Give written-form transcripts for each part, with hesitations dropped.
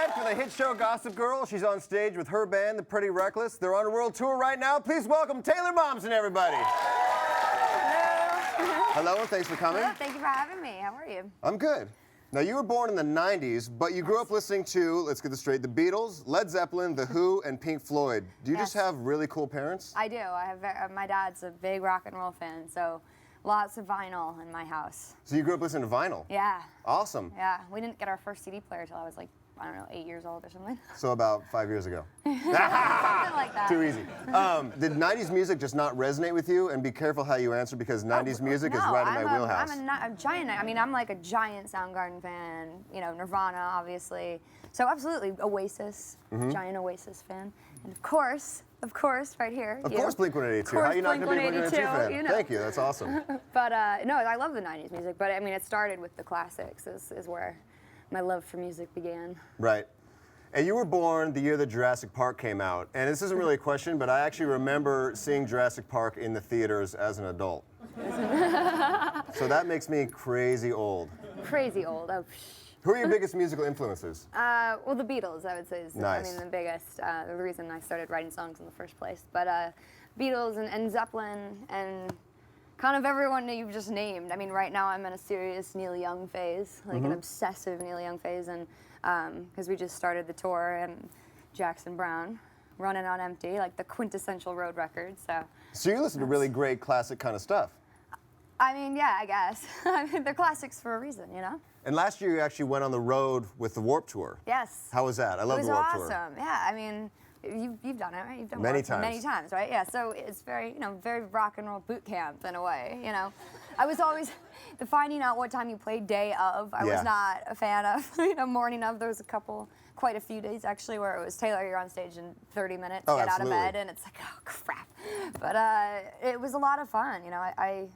tonight for the hit show Gossip Girl. She's on stage with her band, The Pretty Reckless. They're on a world tour right now. Please welcome Taylor Momsen, everybody. Hello, and thanks for coming. Hello, thank you for having me. How are you? I'm good. Now, you were born in the 90s, but you grew up listening to, let's get this straight, the Beatles, Led Zeppelin, The Who, and Pink Floyd. Do you just have really cool parents? I do. I have. My dad's a big rock and roll fan, so lots of vinyl in my house. So you grew up listening to vinyl? Yeah. Awesome. Yeah. We didn't get our first CD player until I was like, I don't know, 8 years old or something. So about 5 years ago. Something like that. Too easy. Did 90s music just not resonate with you? And be careful how you answer, because 90s music is right in my wheelhouse. I'm a giant. I mean, I'm like a giant Soundgarden fan. You know, Nirvana, obviously. So absolutely, Oasis, giant Oasis fan. And of course, right here. Of course, Blink-182. How are you not going to be a Blink-182 fan? You know. Thank you, that's awesome. But no, I love the 90s music. But I mean, it started with the classics is where my love for music began. Right. And you were born the year that Jurassic Park came out. And this isn't really a question, but I actually remember seeing Jurassic Park in the theaters as an adult. So that makes me crazy old. Crazy old. Oh, Who are your biggest musical influences? well, the Beatles, I would say, is Nice. I mean, the biggest, the reason I started writing songs in the first place. But Beatles and Zeppelin and kind of everyone that you've just named. I mean, right now I'm in a serious Neil Young phase, like an obsessive Neil Young phase, and because we just started the tour and Jackson Browne, Running on Empty, like the quintessential road record. So you listen to really great classic kind of stuff. I mean, yeah, I guess. I mean, they're classics for a reason, you know? And last year you actually went on the road with the Warped Tour. Yes. How was that? I love the Warped Tour. It was awesome. Yeah, I mean, you've done it, right? You've done Many Warped times. Many times, right? Yeah, so it's very, you know, very rock and roll boot camp in a way, you know? I was always, the finding out what time you played day of, I was not a fan of. You know, morning of, there was quite a few days actually where it was, Taylor, you're on stage in 30 minutes, get out of bed, and it's like, oh, crap. But it was a lot of fun, you know? I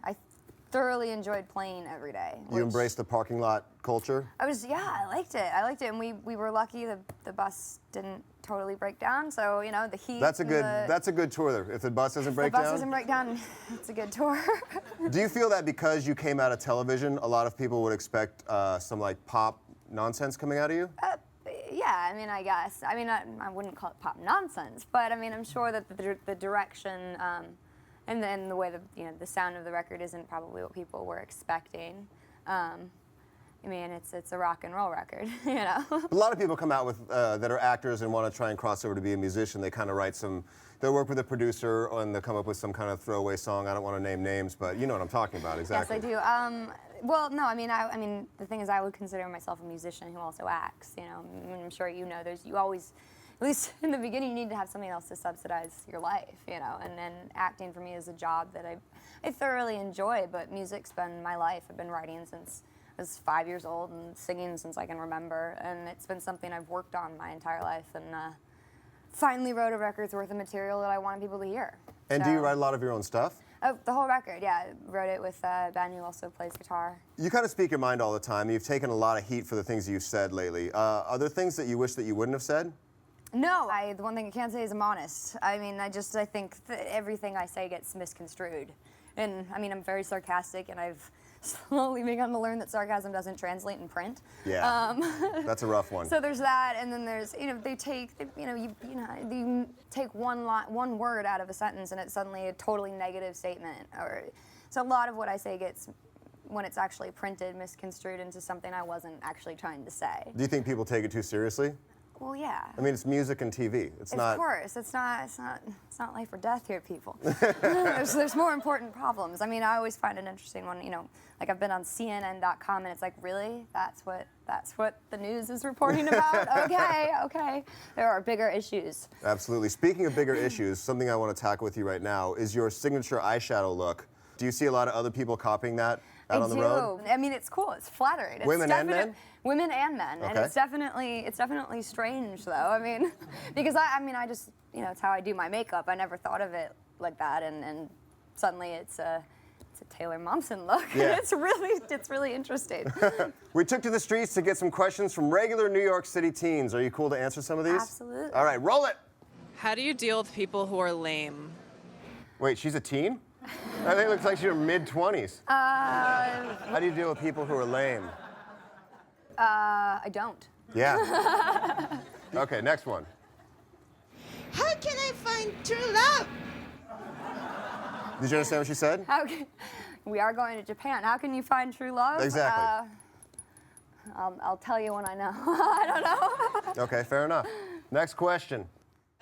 thoroughly enjoyed playing every day. You embraced the parking lot culture? I liked it, and we were lucky the bus didn't totally break down, so, you know, the heat. That's a good tour there. If the bus doesn't break down? If the bus doesn't break down, it's a good tour. Do you feel that because you came out of television, a lot of people would expect some like pop nonsense coming out of you? Yeah, I mean, I guess. I mean, I wouldn't call it pop nonsense, but I mean, I'm sure that the direction and then the way the sound of the record isn't probably what people were expecting. I mean, it's a rock and roll record, you know. A lot of people come out with that are actors and want to try and cross over to be a musician. They kind of write they'll work with a producer and they'll come up with some kind of throwaway song. I don't want to name names, but you know what I'm talking about, exactly. Yes, I do. Well, no, I mean, the thing is, I would consider myself a musician who also acts. You know, I mean, I'm sure you know. You always, at least in the beginning, you need to have something else to subsidize your life. You know, and then acting for me is a job that I thoroughly enjoy. But music's been my life. I've been writing since I was 5 years old and singing since I can remember, and it's been something I've worked on my entire life. And finally wrote a record's worth of material that I wanted people to hear. And do you write a lot of your own stuff? Oh, the whole record, yeah. I wrote it with Ben, who also plays guitar. You kind of speak your mind all the time. You've taken a lot of heat for the things you've said lately. Are there things that you wish that you wouldn't have said? No, the one thing I can't say is I'm honest. I mean, I think that everything I say gets misconstrued. And I mean, I'm very sarcastic, and I've slowly begun to learn that sarcasm doesn't translate in print. Yeah, that's a rough one. So there's that, and then there's, you know, you take one word out of a sentence, and it's suddenly a totally negative statement. So a lot of what I say gets, when it's actually printed, misconstrued into something I wasn't actually trying to say. Do you think people take it too seriously? Well, yeah. I mean, it's music and TV. It's not. Of course, it's not life or death here, people. there's more important problems. I mean, I always find an interesting one. You know, like I've been on CNN.com, and it's like, really, that's what the news is reporting about. Okay. There are bigger issues. Absolutely. Speaking of bigger issues, something I want to tackle with you right now is your signature eyeshadow look. Do you see a lot of other people copying that out on the road? I mean, it's cool. It's flattering. Women and men? Women and men. Okay. And it's definitely strange, though. I mean, because I just, you know, it's how I do my makeup. I never thought of it like that, and suddenly it's a Taylor Momsen look. Yeah. It's really interesting. We took to the streets to get some questions from regular New York City teens. Are you cool to answer some of these? Absolutely. All right, roll it. How do you deal with people who are lame? Wait, she's a teen? I think it looks like she's in her mid-20s. How do you deal with people who are lame? I don't. Yeah. Okay, next one. How can I find true love? Did you understand what she said? We are going to Japan. How can you find true love? Exactly. I'll tell you when I know. I don't know. Okay, fair enough. Next question.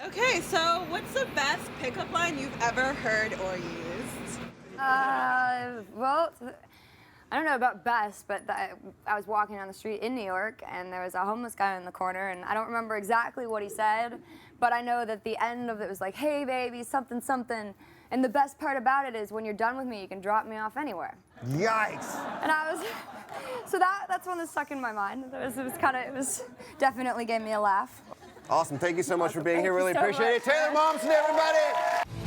Okay, so what's the best pickup line you've ever heard or used? Well, I don't know about best, but I was walking down the street in New York, and there was a homeless guy in the corner, and I don't remember exactly what he said, but I know that the end of it was like, "Hey, baby, something, something." And the best part about it is when you're done with me, you can drop me off anywhere. Yikes. And I was, so that's one that stuck in my mind. It was definitely gave me a laugh. Awesome. Thank you so much for being Thank here. you Really so appreciate it. much. Taylor Momsen, everybody.